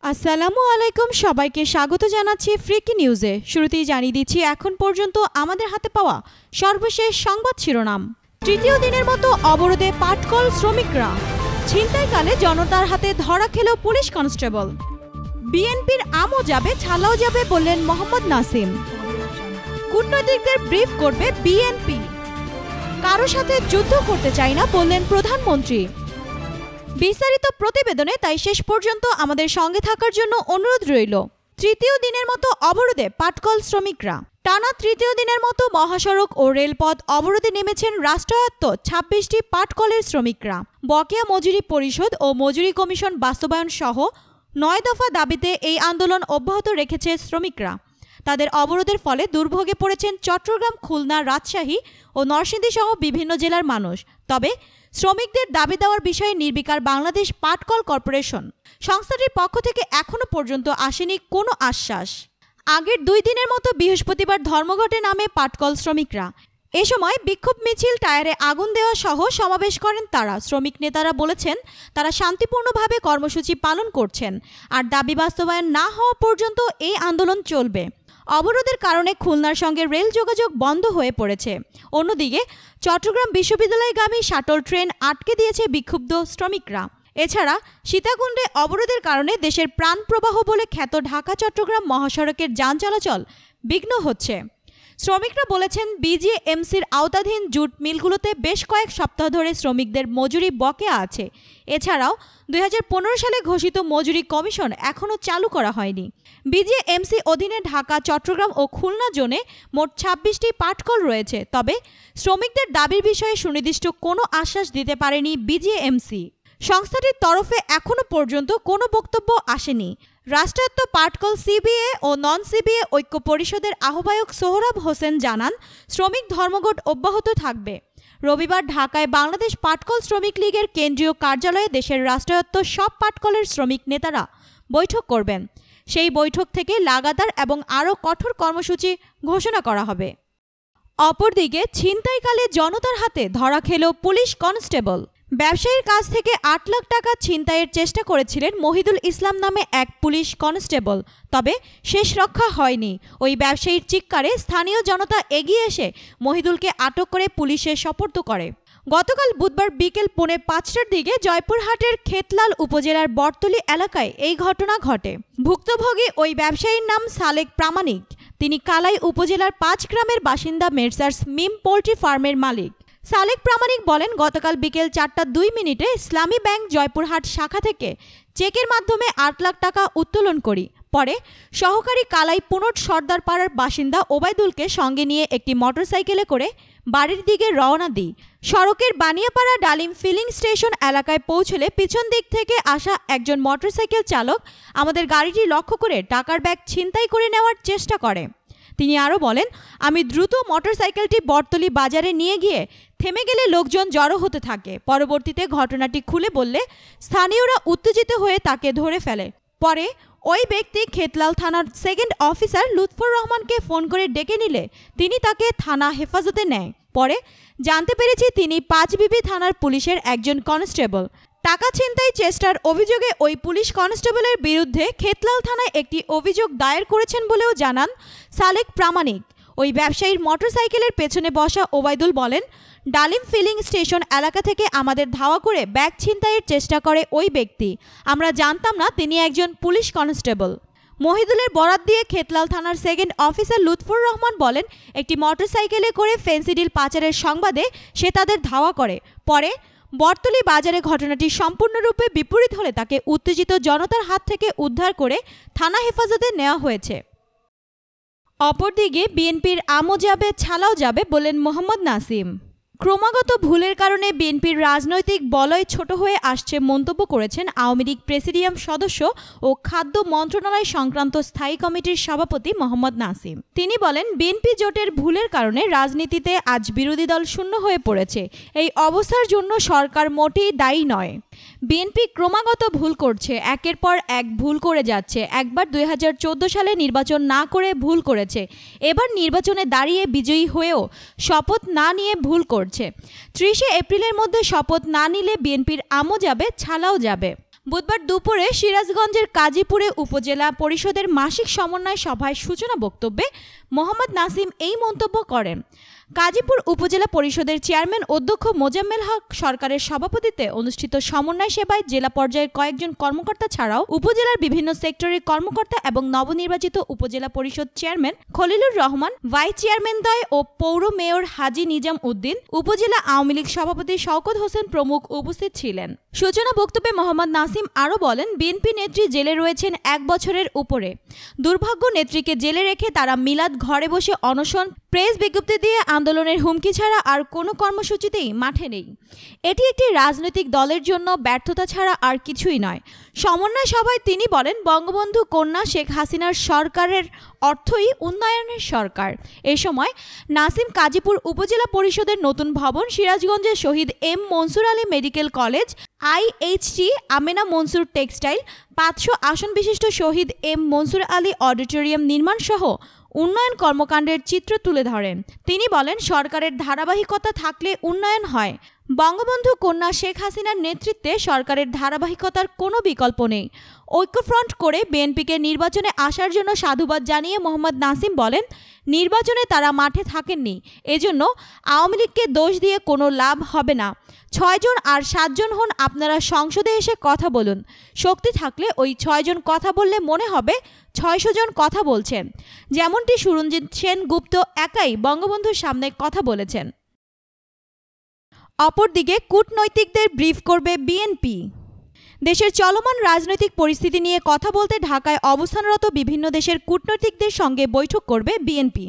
আসসালামু আলাইকুম সবাইকে স্বাগত জানাচ্ছি ফ্রিকি নিউজে। শুরুতেই জানিয়ে দিচ্ছি এখন পর্যন্ত আমাদের হাতে পাওয়া সর্বশেষ সংবাদ শিরোনাম। তৃতীয় দিনের মতো অবরোধে পাটকল শ্রমিকরা, ছিনতাইকালে জনতার হাতে ধরা খেল পুলিশ কনস্টেবল। বিএনপির আমও যাবে ছালাও যাবে বললেন মোহাম্মদ নাসিম। কূটনৈতিকদের ব্রিফ করবে বিএনপি। কারো সাথে যুদ্ধ করতে চাই না বললেন প্রধানমন্ত্রী। বিস্তারিত প্রতিবেদনে তাই শেষ পর্যন্ত আমাদের সঙ্গে থাকার জন্য অনুরোধ রইল। তৃতীয় দিনের মতো অবরোধে পাটকল শ্রমিকরা। টানা তৃতীয় দিনের মতো মহাসড়ক ও রেলপথ অবরোধে নেমেছেন রাষ্ট্রায়ত্ত ২৬টি পাটকলের শ্রমিকরা। বকেয়া মজুরি পরিশোধ ও মজুরি কমিশন বাস্তবায়ন সহ ৯ দফা দাবিতে এই আন্দোলন অব্যাহত রেখেছে শ্রমিকরা। তাদের অবরোধের ফলে দুর্ভোগে পড়েছেন চট্টগ্রাম, খুলনা, রাজশাহী ও নরসিংদী সহ বিভিন্ন জেলার মানুষ। তবে শ্রমিকদের দাবি দেওয়ার বিষয়ে নির্বিকার বাংলাদেশ পাটকল কর্পোরেশন সংস্থাটির পক্ষ থেকে এখনো পর্যন্ত আসেনি কোনো আশ্বাস। আগের ২ দিনের মতো বৃহস্পতিবার ধর্মঘটে নামে পাটকল শ্রমিকরা। এ সময় বিক্ষোভ মিছিল, টায়ারে আগুন দেওয়া সহ সমাবেশ করেন তারা। শ্রমিক নেতারা বলেছেন তারা শান্তিপূর্ণভাবে কর্মসূচি পালন করছেন, আর দাবি বাস্তবায়ন না হওয়া পর্যন্ত এই আন্দোলন চলবে। অবরোধের কারণে খুলনার সঙ্গে রেল যোগাযোগ বন্ধ হয়ে পড়েছে। অন্যদিকে চট্টগ্রাম বিশ্ববিদ্যালয়গামী শাটল ট্রেন আটকে দিয়েছে বিক্ষুব্ধ শ্রমিকরা। এছাড়া সীতাকুণ্ডে অবরোধের কারণে দেশের প্রাণপ্রবাহ বলে খ্যাত ঢাকা চট্টগ্রাম মহাসড়কের যান চলাচল বিঘ্ন হচ্ছে। শ্রমিকরা বলেছেন বিজিএমসির আওতাধীন জুট মিলগুলোতে বেশ কয়েক সপ্তাহ ধরে শ্রমিকদের মজুরি বকেয়া আছে। এছাড়াও ২০১৫ সালে ঘোষিত মজুরি কমিশন এখনও চালু করা হয়নি। বিজিএমসি অধীনে ঢাকা, চট্টগ্রাম ও খুলনা জোনে মোট ২৬টি পাটকল রয়েছে। তবে শ্রমিকদের দাবির বিষয়ে সুনির্দিষ্ট কোনো আশ্বাস দিতে পারেনি বিজিএমসি। সংস্থাটির তরফে এখনও পর্যন্ত কোনো বক্তব্য আসেনি। রাষ্ট্রায়ত্ত পাটকল সিবিএ ও নন সিবিএ ঐক্য পরিষদের আহ্বায়ক সোহরাব হোসেন জানান, শ্রমিক ধর্মঘট অব্যাহত থাকবে। রবিবার ঢাকায় বাংলাদেশ পাটকল শ্রমিক লীগের কেন্দ্রীয় কার্যালয়ে দেশের রাষ্ট্রায়ত্ত সব পাটকলের শ্রমিক নেতারা বৈঠক করবেন। সেই বৈঠক থেকে লাগাতার এবং আরও কঠোর কর্মসূচি ঘোষণা করা হবে। অপরদিকে ছিনতাইকালে জনতার হাতে ধরা খেল পুলিশ কনস্টেবল। ব্যবসায়ীর কাছ থেকে ৮ লাখ টাকা ছিনতাইয়ের চেষ্টা করেছিলেন মহিদুল ইসলাম নামে এক পুলিশ কনস্টেবল। তবে শেষ রক্ষা হয়নি। ওই ব্যবসায়ীর চিৎকারে স্থানীয় জনতা এগিয়ে এসে মহিদুলকে আটক করে পুলিশে সোপর্দ করে। গতকাল বুধবার বিকেল 4:45টার দিকে জয়পুরহাটের খেতলাল উপজেলার বটতলী এলাকায় এই ঘটনা ঘটে। ভুক্তভোগী ওই ব্যবসায়ীর নাম সালেক প্রামাণিক। তিনি কালাই উপজেলার ৫ গ্রামের বাসিন্দা, মেসার্স মিম পোল্ট্রি ফার্মের মালিক। সালেক প্রামাণিক বলেন, গতকাল বিকেল 4:02 ইসলামী ব্যাংক জয়পুরহাট শাখা থেকে চেকের মাধ্যমে ৮ লাখ টাকা উত্তোলন করি। পরে সহকারী কালাই পুনট সর্দার পাড়ার বাসিন্দা ওবায়দুলকে সঙ্গে নিয়ে একটি মোটরসাইকেলে করে বাড়ির দিকে রওনা দিই। সড়কের বানিয়াপাড়া ডালিম ফিলিং স্টেশন এলাকায় পৌঁছলে পিছন দিক থেকে আসা একজন মোটরসাইকেল চালক আমাদের গাড়িটি লক্ষ্য করে টাকার ব্যাগ ছিনতাই করে নেওয়ার চেষ্টা করে। তিনি আরও বলেন, আমি দ্রুত মোটরসাইকেলটি বটতলী বাজারে নিয়ে গিয়ে থেমে গেলে লোকজন জড়ো হতে থাকে। পরবর্তীতে ঘটনাটি খুলে বললে স্থানীয়রা উত্তেজিত হয়ে তাকে ধরে ফেলে। পরে ওই ব্যক্তি খেতলাল থানার সেকেন্ড অফিসার লুৎফর রহমানকে ফোন করে ডেকে নিলে তিনি তাকে থানা হেফাজতে নেয়। পরে জানতে পেরেছি তিনি পাঁচবিবি থানার পুলিশের একজন কনস্টেবল। টাকা ছিনতাই চেষ্টার অভিযোগে ওই পুলিশ কনস্টেবলের বিরুদ্ধে খেতলাল থানায় একটি অভিযোগ দায়ের করেছেন বলেও জানান সালেক প্রামাণিক। ওই ব্যবসায়ীর মোটরসাইকেলের পেছনে বসা ওবায়দুল বলেন, ডালিম ফিলিং স্টেশন এলাকা থেকে আমাদের ধাওয়া করে ব্যাগ ছিনতাইয়ের চেষ্টা করে ওই ব্যক্তি। আমরা জানতাম না তিনি একজন পুলিশ কনস্টেবল। মহিদুলের বরাত দিয়ে খেতলাল থানার সেকেন্ড অফিসার লুৎফর রহমান বলেন, একটি মোটরসাইকেলে করে ফেন্সিডিল পাচারের সংবাদে সে তাদের ধাওয়া করে। পরে বটতলী বাজারে ঘটনাটি সম্পূর্ণরূপে বিপরীত হলে তাকে উত্তেজিত জনতার হাত থেকে উদ্ধার করে থানা হেফাজতে নেওয়া হয়েছে। অপরদিকে বিএনপির আমও যাবে ছালাও যাবে বললেন মোহাম্মদ নাসিম। ক্রমাগত ভুলের কারণে বিএনপির রাজনৈতিক বলয় ছোট হয়ে আসছে মন্তব্য করেছেন আওয়ামী লীগ প্রেসিডিয়াম সদস্য ও খাদ্য মন্ত্রণালয় সংক্রান্ত স্থায়ী কমিটির সভাপতি মোহাম্মদ নাসিম। তিনি বলেন, বিএনপি জোটের ভুলের কারণে রাজনীতিতে আজ বিরোধী দল শূন্য হয়ে পড়েছে। এই অবস্থার জন্য সরকার মোটেই দায়ী নয়। বিএনপি ক্রমাগত ভুল করছে, একের পর এক ভুল করে যাচ্ছে। একবার ২০১৪ সালে নির্বাচন না করে ভুল করেছে, এবার নির্বাচনে দাঁড়িয়ে বিজয়ী হয়েও শপথ না নিয়ে ভুল করছে। ৩০ এপ্রিলের মধ্যে শপথ না নিলে বিএনপির আমও যাবে ছালাও যাবে। বুধবার দুপুরে সিরাজগঞ্জের কাজীপুরে উপজেলা পরিষদের মাসিক সমন্বয় সভায় সূচনা বক্তব্যে মোহাম্মদ নাসিম এই মন্তব্য করেন। কাজীপুর উপজেলা পরিষদের চেয়ারম্যান অধ্যক্ষ মোজাম্মেল হক সরকারের সভাপতিত্বে অনুষ্ঠিত সমন্বয় সেবায় জেলা পর্যায়ের কয়েকজন কর্মকর্তা ছাড়াও উপজেলার বিভিন্ন সেক্টরের কর্মকর্তা এবং নবনির্বাচিত উপজেলা পরিষদ চেয়ারম্যান খলিলুর রহমান, ভাইস চেয়ারম্যানদ্বয় ও পৌর মেয়র হাজী নিজাম উদ্দিন, উপজেলা আওয়ামী লীগ সভাপতি শওকত হোসেন প্রমুখ উপস্থিত ছিলেন। সূচনা বক্তব্যে মোহাম্মদ নাসিম আরও বলেন, বিএনপি নেত্রী জেলে রয়েছেন 1 বছরের উপরে। দুর্ভাগ্য নেত্রীকে জেলে রেখে তারা মিলাদ ঘরে বসে অনশন, প্রেস বিজ্ঞপ্তি দিয়ে আন্দোলনের হুমকি ছাড়া আর কোনো কর্মসূচিতেই মাঠে নেই। এটি একটি রাজনৈতিক দলের জন্য ব্যর্থতা ছাড়া আর কিছুই নয়। সমন্বয় সভায় তিনি বলেন, বঙ্গবন্ধু কন্যা শেখ হাসিনার সরকারের অর্থই উন্নয়নের সরকার। এ সময় নাসিম কাজীপুর উপজেলা পরিষদের নতুন ভবন, সিরাজগঞ্জের Shaheed M Mansur Ali medical college, IHT Amena Mansur textile, 500 আসন বিশিষ্ট শহীদ এম মনসুর আলী অডিটোরিয়াম নির্মাণ সহ উন্নয়ন কর্মকাণ্ডের চিত্র তুলে ধরেন। তিনি বলেন, সরকারের ধারাবাহিকতা থাকলে উন্নয়ন হয়। বঙ্গবন্ধু কন্যা শেখ হাসিনার নেতৃত্বে সরকারের ধারাবাহিকতার কোনো বিকল্প নেই। ঐক্যফ্রন্ট করে বিএনপিকে নির্বাচনে আসার জন্য সাধুবাদ জানিয়ে মোহাম্মদ নাসিম বলেন, নির্বাচনে তারা মাঠে থাকেননি, এজন্য আওয়ামী লীগকে দোষ দিয়ে কোনো লাভ হবে না। 6 জন আর 7 জন হন, আপনারা সংসদে এসে কথা বলুন। শক্তি থাকলে ওই 6 জন কথা বললে মনে হবে 600 জন কথা বলছেন, যেমনটি সুরঞ্জিত সেনগুপ্ত একাই বঙ্গবন্ধুর সামনে কথা বলেছেন। অপরদিকে কূটনৈতিকদের ব্রিফ করবে বিএনপি। দেশের চলমান রাজনৈতিক পরিস্থিতি নিয়ে কথা বলতে ঢাকায় অবস্থানরত বিভিন্ন দেশের কূটনৈতিকদের সঙ্গে বৈঠক করবে বিএনপি।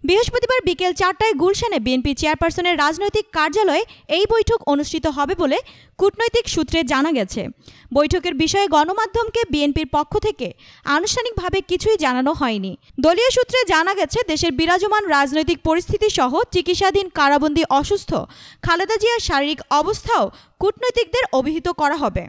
বৃহস্পতিবার বিকেল 4টায় গুলশানে বিএনপি চেয়ারপারসনের রাজনৈতিক কার্যালয়ে এই বৈঠক অনুষ্ঠিত হবে বলে কূটনৈতিক সূত্রে জানা গেছে। বৈঠকের বিষয়ে গণমাধ্যমকে বিএনপির পক্ষ থেকে আনুষ্ঠানিকভাবে কিছুই জানানো হয়নি। দলীয় সূত্রে জানা গেছে, দেশের বিরাজমান রাজনৈতিক পরিস্থিতি সহ চিকিৎসাধীন কারাবন্দী অসুস্থ খালেদা জিয়ার শারীরিক অবস্থাও কূটনৈতিকদের অবহিত করা হবে।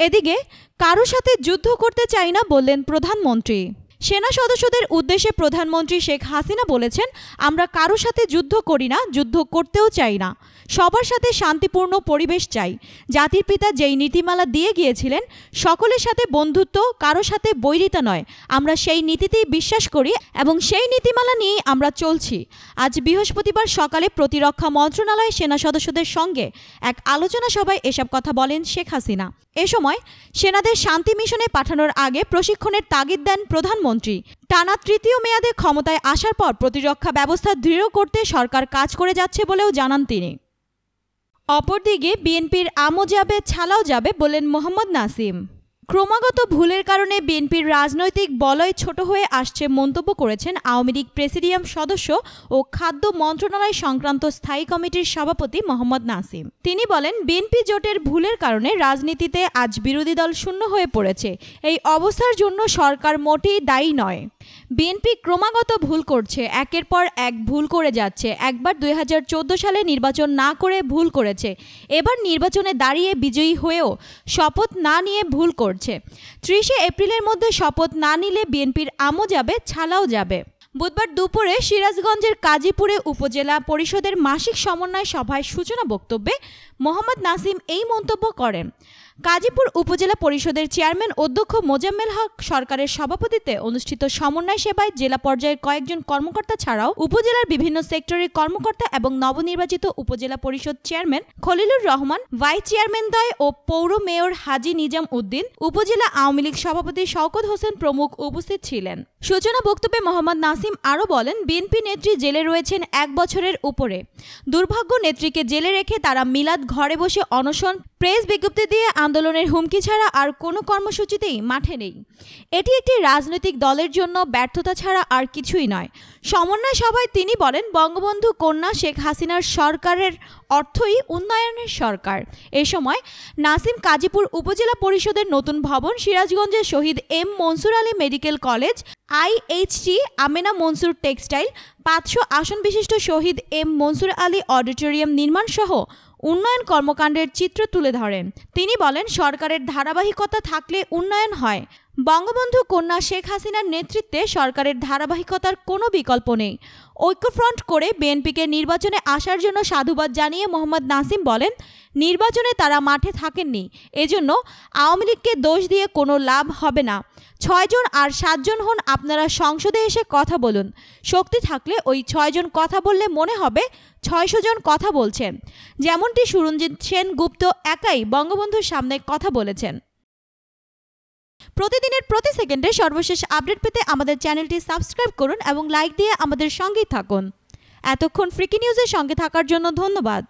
এদিকে কারো সাথে যুদ্ধ করতে চাই না বললেন প্রধানমন্ত্রী। সেনা সদস্যদের উদ্দেশ্যে প্রধানমন্ত্রী শেখ হাসিনা বলেছেন, আমরা কারো সাথে যুদ্ধ করি না, যুদ্ধ করতেও চাই না। সবার সাথে শান্তিপূর্ণ পরিবেশ চাই। জাতির পিতা যেই নীতিমালা দিয়ে গিয়েছিলেন, সকলের সাথে বন্ধুত্ব, কারো সাথে বৈরিতা নয়, আমরা সেই নীতিতেই বিশ্বাস করি এবং সেই নীতিমালা নিয়েই আমরা চলছি। আজ বৃহস্পতিবার সকালে প্রতিরক্ষা মন্ত্রণালয়ে সেনা সদস্যদের সঙ্গে এক আলোচনা সভায় এসব কথা বলেন শেখ হাসিনা। এ সময় সেনাদের শান্তি মিশনে পাঠানোর আগে প্রশিক্ষণের তাগিদ দেন প্রধানমন্ত্রী। টানা 3য় মেয়াদে ক্ষমতায় আসার পর প্রতিরক্ষা ব্যবস্থা দৃঢ় করতে সরকার কাজ করে যাচ্ছে বলেও জানান তিনি। অপরদিকে বিএনপির আমও যাবে, ছালাও যাবে বললেন মোহাম্মদ নাসিম। ক্রমাগত ভুলের কারণে বিএনপির রাজনৈতিক বলয় ছোট হয়ে আসছে মন্তব্য করেছেন আওয়ামী লীগ প্রেসিডিয়াম সদস্য ও খাদ্য মন্ত্রণালয় সংক্রান্ত স্থায়ী কমিটির সভাপতি মোহাম্মদ নাসিম। তিনি বলেন, বিএনপি জোটের ভুলের কারণে রাজনীতিতে আজ বিরোধী দল শূন্য হয়ে পড়েছে। এই অবস্থার জন্য সরকার মোটেই দায়ী নয়। বিএনপি ক্রমাগত ভুল করছে, একের পর এক ভুল করে যাচ্ছে। একবার 2014 সালে নির্বাচন না করে ভুল করেছে, এবার নির্বাচনে দাঁড়িয়ে বিজয়ী হয়েও শপথ না নিয়ে ভুল করছে। 30 এপ্রিলের মধ্যে শপথ না নিলে বিএনপির আমও যাবে, ছালাও যাবে। বুধবার দুপুরে সিরাজগঞ্জের কাজীপুরে উপজেলা পরিষদের মাসিক সমন্বয় সভায় সূচনা বক্তব্যে মোহাম্মদ নাসিম এই মন্তব্য করেন। কাজীপুর উপজেলা পরিষদের চেয়ারম্যান অধ্যক্ষ মোজাম্মেল হক সরকারের সভাপতিত্বে অনুষ্ঠিত সমন্বয় সেবায় জেলা পর্যায়ের কয়েকজন কর্মকর্তা ছাড়াও উপজেলার বিভিন্ন সেক্টরের কর্মকর্তা এবং নবনির্বাচিত উপজেলা পরিষদ চেয়ারম্যান খলিলুর রহমান, ভাইস চেয়ারম্যানদ্বয় ও পৌর মেয়র হাজী নিজাম উদ্দিন, উপজেলা আওয়ামী লীগ সভাপতি শওকত হোসেন প্রমুখ উপস্থিত ছিলেন। সূচনা বক্তব্যে মোহাম্মদ নাসিম আরও বলেন, বিএনপি নেত্রী জেলে রয়েছেন 1 বছরের উপরে। দুর্ভাগ্য নেত্রীকে জেলে রেখে তারা মিলাদ ঘরে বসে অনশন, প্রেস বিজ্ঞপ্তি দিয়ে আন্দোলনের হুমকি ছাড়া আর কোনো কর্মসূচিতেই মাঠে নেই। এটি একটি রাজনৈতিক দলের জন্য ব্যর্থতা ছাড়া আর কিছুই নয়। সমন্বয় সভায় তিনি বলেন, বঙ্গবন্ধু কন্যা শেখ হাসিনার সরকারের অর্থই উন্নয়নের সরকার। এ সময় নাসিম কাজীপুর উপজেলা পরিষদের নতুন ভবন, সিরাজগঞ্জের Shaheed M Mansur Ali medical college, IHT Amena Mansur textile, 500 আসন বিশিষ্ট শহীদ এম মনসুর আলী অডিটোরিয়াম নির্মাণ সহ উন্নয়ন কর্মকাণ্ডের চিত্র তুলে ধরেন। তিনি বলেন, সরকারের ধারাবাহিকতা থাকলে উন্নয়ন হয়। বঙ্গবন্ধু কন্যা শেখ হাসিনার নেতৃত্বে সরকারের ধারাবাহিকতার কোনো বিকল্প নেই। ঐক্যফ্রন্ট করে বিএনপিকে নির্বাচনে আসার জন্য সাধুবাদ জানিয়ে মোহাম্মদ নাসিম বলেন, নির্বাচনে তারা মাঠে থাকেননি, এজন্য আওয়ামী লীগকে দোষ দিয়ে কোনো লাভ হবে না। ৬ জন আর ৭ জন হন, আপনারা সংসদে এসে কথা বলুন। শক্তি থাকলে ওই ৬ জন কথা বললে মনে হবে ৬০০ জন কথা বলছেন, যেমনটি সুরঞ্জিত সেনগুপ্ত একাই বঙ্গবন্ধুর সামনে কথা বলেছেন। প্রতিদিনের প্রতি সেকেন্ডে সর্বশেষ আপডেট পেতে আমাদের চ্যানেলটি সাবস্ক্রাইব করুন এবং লাইক দিয়ে আমাদের সঙ্গেই থাকুন। এতক্ষণ ফ্রিকি নিউজের সঙ্গে থাকার জন্য ধন্যবাদ।